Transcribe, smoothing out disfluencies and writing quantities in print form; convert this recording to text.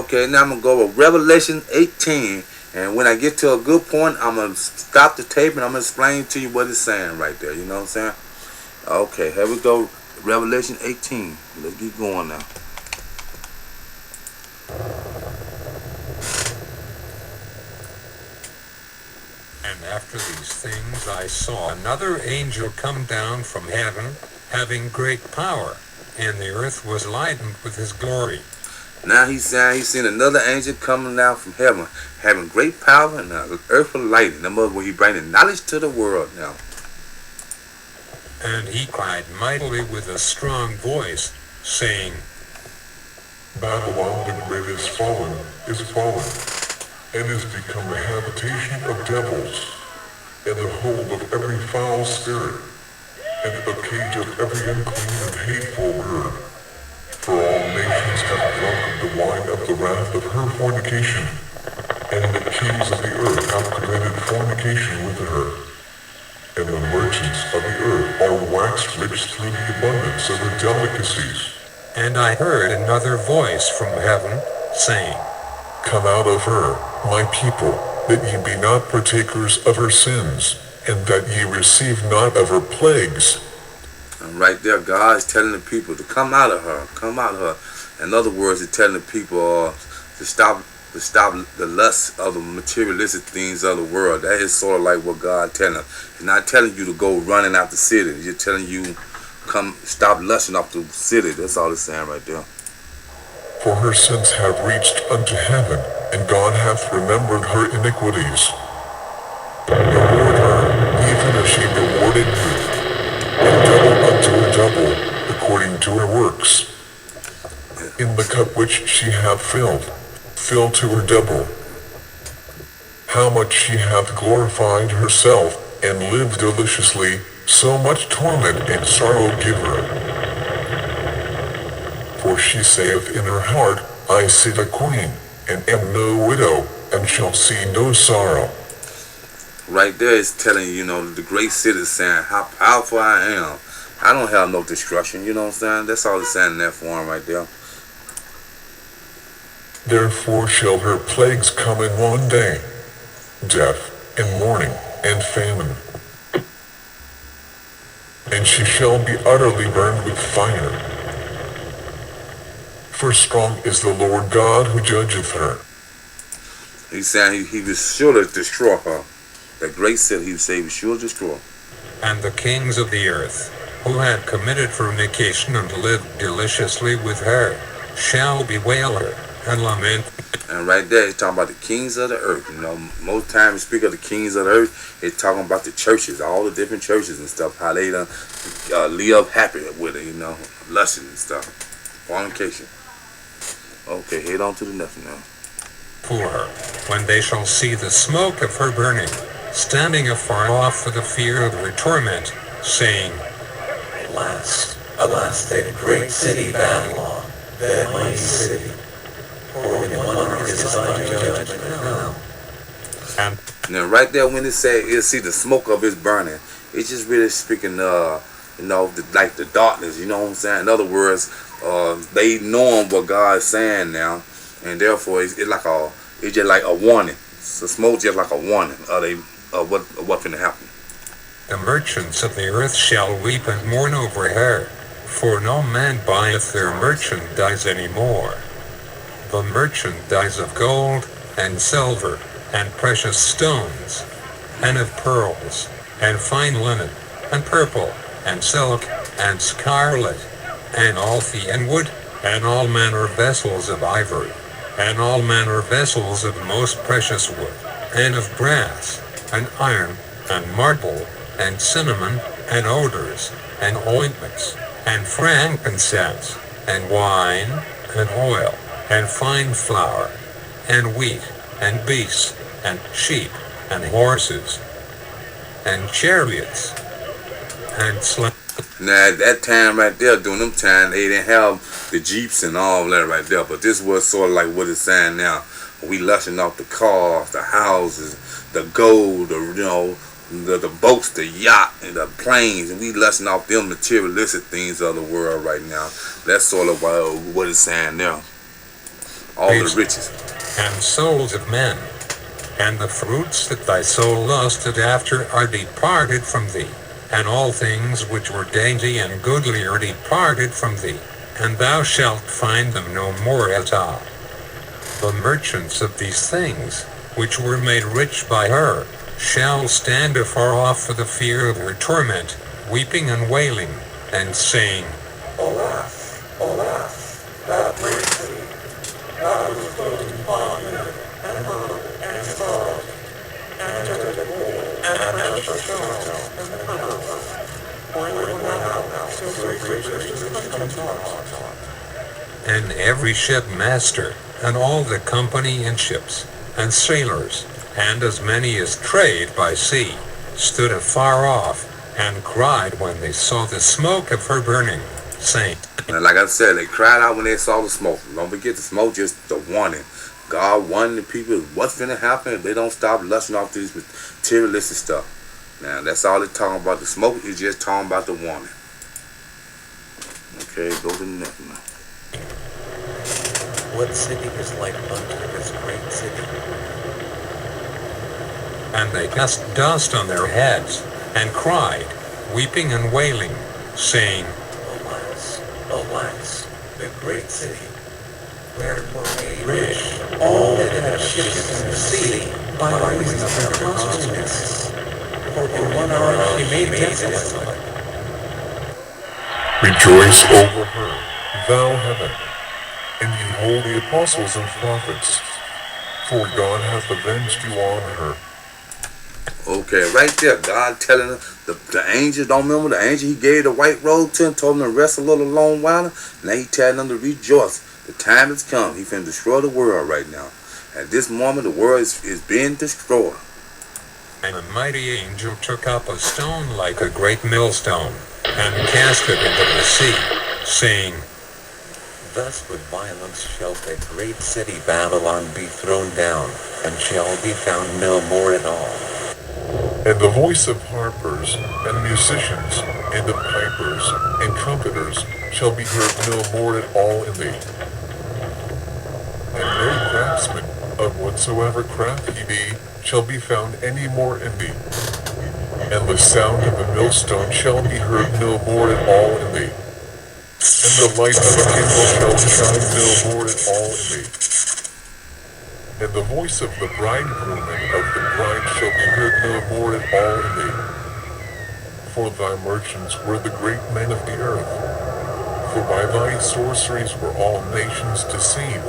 Okay, now I'm going to go with Revelation 18. And when I get to a good point, I'm going to stop the tape and I'm going to explain to you what it's saying right there. You know what I'm saying? Okay, here we go. Revelation 18. Let's keep going now. And after these things I saw another angel come down from heaven, having great power, and the earth was lightened with his glory. Now he's saying he's seen another angel coming down from heaven, having great power, and the earth was lightened. In other words, he bringing knowledge to the world now. And he cried mightily with a strong voice, saying, Babylon the great is fallen, and is become a habitation of devils, and the hold of every foul spirit, and the cage of every unclean and hateful bird. For all nations have drunk of the wine of the wrath of her fornication, and the kings of the earth have committed fornication with her. And the merchants of the earth are waxed rich through the abundance of her delicacies. And I heard another voice from heaven, saying, Come out of her, my people, that ye be not partakers of her sins, and that ye receive not of her plagues. And right there, God is telling the people to come out of her, come out of her. In other words, he's telling the people to stop the lust of the materialistic things of the world. That is sort of like what God telling them. He's not telling you to go running out the city. He's just telling you, come stop lusting off the city. That's all it's saying right there. For her sins have reached unto heaven, and God hath remembered her iniquities. Reward her, even as she rewarded you, and double unto her double, according to her works. In the cup which she hath filled, fill to her double. How much she hath glorified herself, and lived deliciously, so much torment and sorrow give her. For she saith in her heart, I sit a queen, and am no widow, and shall see no sorrow. Right there is telling you, the great city is saying how powerful I am. I don't have no destruction, you know what I'm saying? That's all it's saying in that form right there. Therefore shall her plagues come in one day, death, and mourning, and famine. And she shall be utterly burned with fire. For strong is the Lord God who judgeth her. He's saying he was sure to destroy her. That great city, he would say he was sure to destroy. And the kings of the earth, who had committed fornication and lived deliciously with her, shall bewail her and lament. And right there, he's talking about the kings of the earth. Most times we speak of the kings of the earth, it's talking about the churches, all the different churches and stuff, how they live happy with it, lusting and stuff, fornication. Okay, head on to the next one now. For her, when they shall see the smoke of her burning, standing afar off for the fear of her torment, saying, Alas, that great city Babylon, that mighty city, for in 1 is thy judgment now. And now right there when it say you'll see the smoke of his burning, it's just really speaking like the darkness, you know what I'm saying? In other words, they knowing what God is saying now, and therefore it's just like a warning. So smoke just like a warning of what's going to happen. the merchants of the earth shall weep and mourn over her, for no man buyeth their merchandise any more. The merchandise of gold, and silver, and precious stones, and of pearls, and fine linen, and purple, and silk, and scarlet, and all fee and wood, and all manner of vessels of ivory, and all manner of vessels of most precious wood, and of brass, and iron, and marble, and cinnamon, and odors, and ointments, and frankincense, and wine, and oil, and fine flour, and wheat, and beasts, and sheep, and horses, and chariots, and slaves. Now at that time right there, during them time, they didn't have the jeeps and all that right there. But this was sort of like what it's saying now. We lusting off the cars, the houses, the gold, the boats, the yacht, and the planes, and we lusting off them materialistic things of the world right now. That's sort of what it's saying now. all the riches. and souls of men. And the fruits that thy soul lusted after are departed from thee, and all things which were dainty and goodly are departed from thee, and thou shalt find them no more at all. The merchants of these things, which were made rich by her, shall stand afar off for the fear of her torment, weeping and wailing, and saying, Alas, alas, that great city, that was built in bondage, and murder, and sorrow, and terrible, and precious sorrow, and powerful. Only now, so great is the coming. and every shipmaster, and all the company in ships, and sailors, and as many as trade by sea, stood afar off, and cried when they saw the smoke of her burning, saying, And like I said, they cried out when they saw the smoke. Don't forget the smoke, just the warning. God warning the people what's going to happen if they don't stop lusting off these materialistic stuff. Now, that's all they're talking about. The smoke is just talking about the warning. Okay, go to the next one. What city is like unto this great city? and they cast dust on their heads, and cried, weeping and wailing, saying, Alas, alas, the great city, where were we rich, all that had ships in the sea, by reason of her costliness. For in 1 hour she made desolate. Rejoice over her, thou heaven, and ye holy apostles and prophets, for God hath avenged you on her. Okay, right there, God telling them, the angel, don't remember the angel he gave the white robe to and told them to rest a little long while? Now he telling them to rejoice. The time has come. He finna destroy the world right now. At this moment, the world is being destroyed. And a mighty angel took up a stone like a great millstone, and cast it into the sea, saying, Thus with violence shall the great city Babylon be thrown down, and shall be found no more at all. And the voice of harpers, and musicians, and of pipers, and trumpeters shall be heard no more at all in thee. And no craftsman, of whatsoever craft he be, shall be found any more in thee. And the sound of the millstone shall be heard no more at all in thee. And the light of the candle shall shine no more at all in thee. And the voice of the bridegroom and of the bride shall be heard no more at all in thee. For thy merchants were the great men of the earth. For by thy sorceries were all nations deceived.